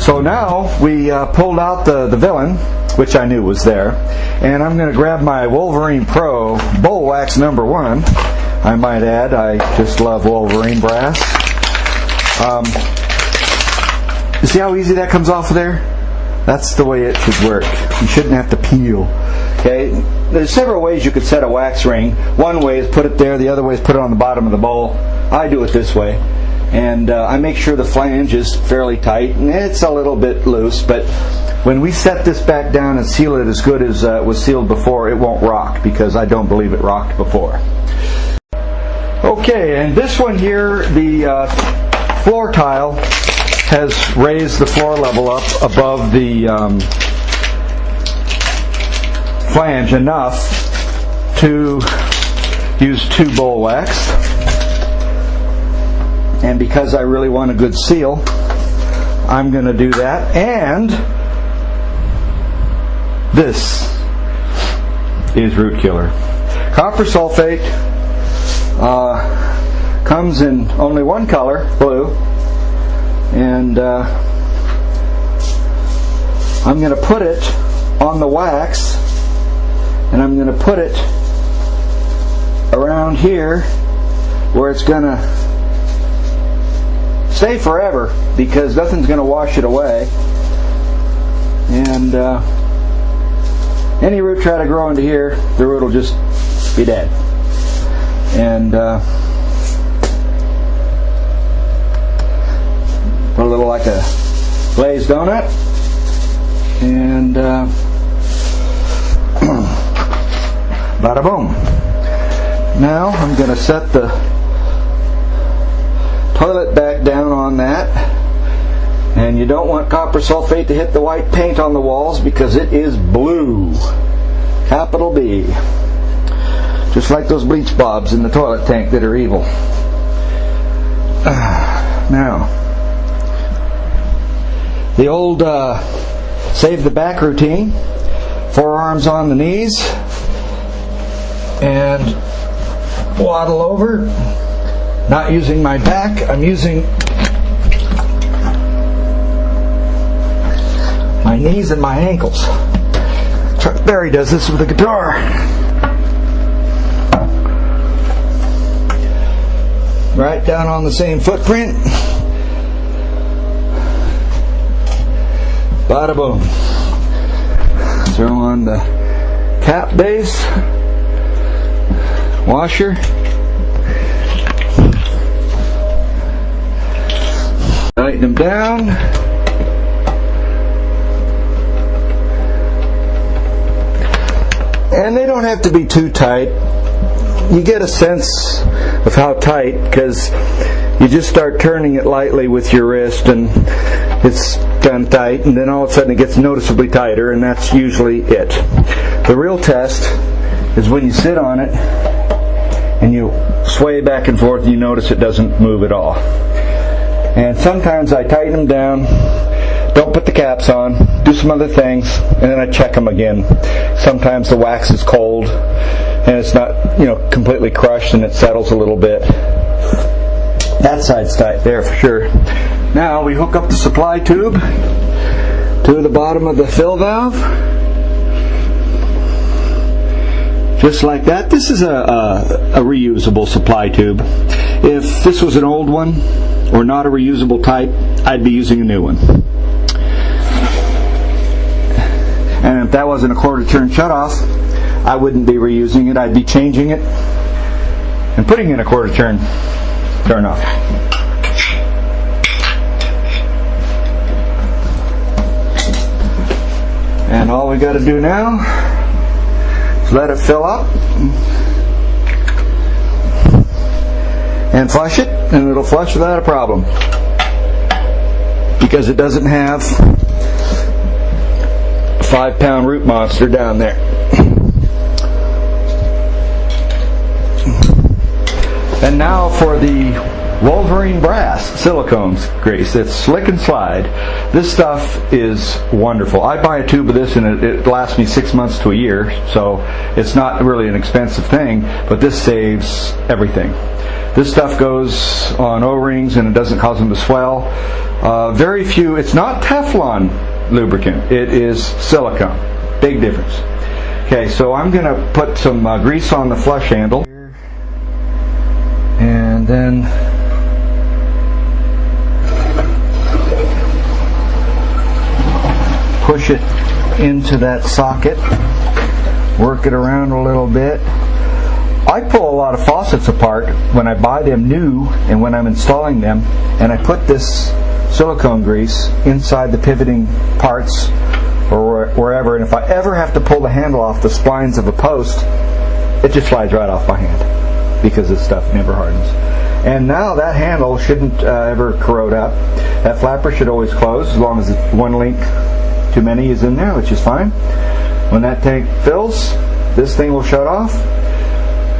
So now we pulled out the villain, which I knew was there, and I'm going to grab my Wolverine Pro Bowl Wax number 1. I might add, I just love Wolverine brass. You see how easy that comes off of there? That's the way it should work. You shouldn't have to peel. Okay, there's several ways you could set a wax ring. One way is put it there, the other way is put it on the bottom of the bowl. I do it this way. And I make sure the flange is fairly tight, and it's a little bit loose, but when we set this back down and seal it as good as it was sealed before, it won't rock, because I don't believe it rocked before. Okay, and this one here, the floor tile has raised the floor level up above the flange enough to use 2 bowl wax. And because I really want a good seal, I'm going to do that. And this is root killer. Copper sulfate comes in only one color, blue. And I'm going to put it on the wax, and I'm going to put it around here where it's going to stay forever, because nothing's going to wash it away. And any root try to grow into here, the root will just be dead. And put a little like a glazed donut, and bada boom. Now I'm going to set the toilet back down on that, and you don't want copper sulfate to hit the white paint on the walls, because it is blue, capital B, just like those bleach bobs in the toilet tank that are evil. Now the old save the back routine, forearms on the knees and waddle over. Not using my back, I'm using my knees and my ankles. Chuck Berry does this with a guitar. Right down on the same footprint. Bada boom. Throw on the cap base, washer. Tighten them down. And they don't have to be too tight. You get a sense of how tight because you just start turning it lightly with your wrist and it's done tight, and then all of a sudden it gets noticeably tighter, and that's usually it. The real test is when you sit on it and you sway back and forth and you notice it doesn't move at all. And sometimes I tighten them down, don't put the caps on, do some other things, and then I check them again. Sometimes the wax is cold and it's not, completely crushed, and it settles a little bit. That side's tight there for sure. Now we hook up the supply tube to the bottom of the fill valve. Just like that. This is a reusable supply tube. If this was an old one or not a reusable type, I'd be using a new one. And if that wasn't a quarter turn shutoff, I wouldn't be reusing it. I'd be changing it and putting in a quarter turn off. And all we got to do now is let it fill up and flush it, and it'll flush without a problem because it doesn't have a 5-pound root monster down there. And now for the Wolverine Brass Silicones grease. It's slick and slide. This stuff is wonderful. I buy a tube of this and it lasts me 6 months to a year, so it's not really an expensive thing, but this saves everything. This stuff goes on O-rings and it doesn't cause them to swell. Very few. It's not Teflon lubricant. It is silicone. Big difference. Okay, so I'm going to put some grease on the flush handle, and then push it into that socket. Work it around a little bit. I pull a lot of faucets apart when I buy them new and when I'm installing them, and I put this silicone grease inside the pivoting parts or wherever, and if I ever have to pull the handle off the splines of a post, it just slides right off my hand because this stuff never hardens. And now that handle shouldn't ever corrode up. That flapper should always close as long as one link too many is in there, which is fine. When that tank fills, this thing will shut off,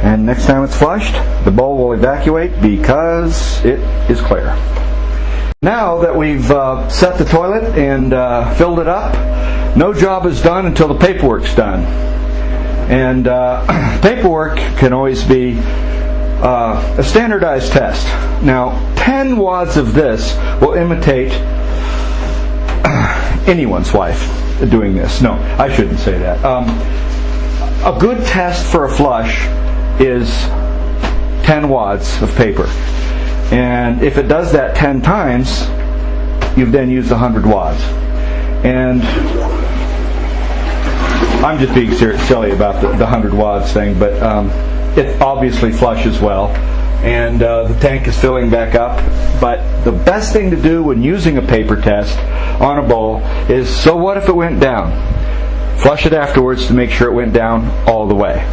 and next time it's flushed, the bowl will evacuate because it is clear. Now that we've set the toilet and filled it up, no job is done until the paperwork's done. And paperwork can always be a standardized test. Now, 10 wads of this will imitate anyone's wife doing this. No, I shouldn't say that. A good test for a flush is 10 wads of paper. And if it does that 10 times, you've then used 100 wads. And I'm just being silly about the 100 wads thing, but it obviously flushes well. And the tank is filling back up. But the best thing to do when using a paper test on a bowl is, so what if it went down? Flush it afterwards to make sure it went down all the way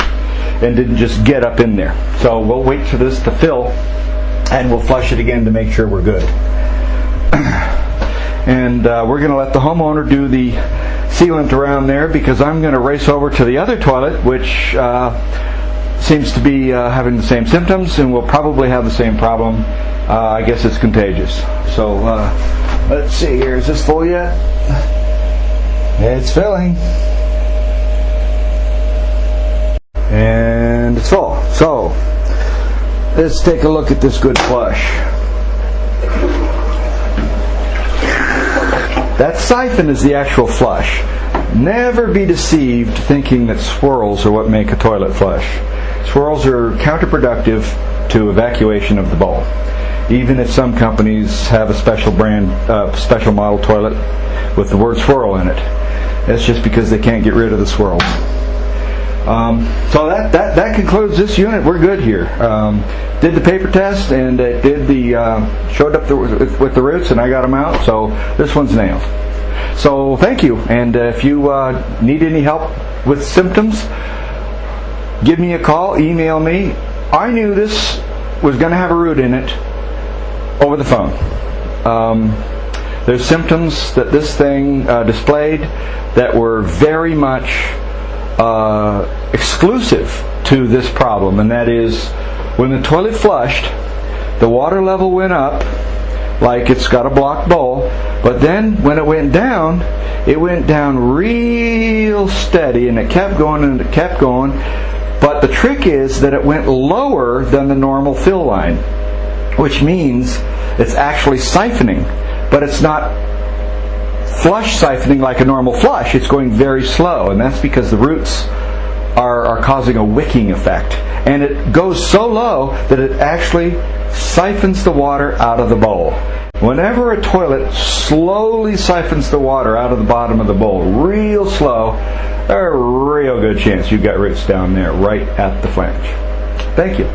and didn't just get up in there. So we'll wait for this to fill, and we'll flush it again to make sure we're good. And we're going to let the homeowner do the sealant around there, because I'm going to race over to the other toilet, which seems to be having the same symptoms and will probably have the same problem. I guess it's contagious. So let's see here. Is this full yet? It's filling. And it's full. So let's take a look at this good flush. That siphon is the actual flush. Never be deceived thinking that swirls are what make a toilet flush. Swirls are counterproductive to evacuation of the bowl. Even if some companies have a special brand, special model toilet with the word swirl in it. That's just because they can't get rid of the swirls. So that concludes this unit. We're good here. Did the paper test, and it did showed up with the roots, and I got them out. So this one's nailed. So thank you. And if you need any help with symptoms, give me a call, email me. I knew this was going to have a root in it over the phone. There's symptoms that this thing displayed that were very much exclusive to this problem, and that is when the toilet flushed, the water level went up like it's got a blocked bowl, but then when it went down real steady, and it kept going and it kept going. But the trick is that it went lower than the normal fill line, which means it's actually siphoning, but it's not flush siphoning like a normal flush. It's going very slow, and that's because the roots are causing a wicking effect. And it goes so low that it actually siphons the water out of the bowl. Whenever a toilet slowly siphons the water out of the bottom of the bowl, real slow, a real good chance you've got roots down there right at the flange. Thank you.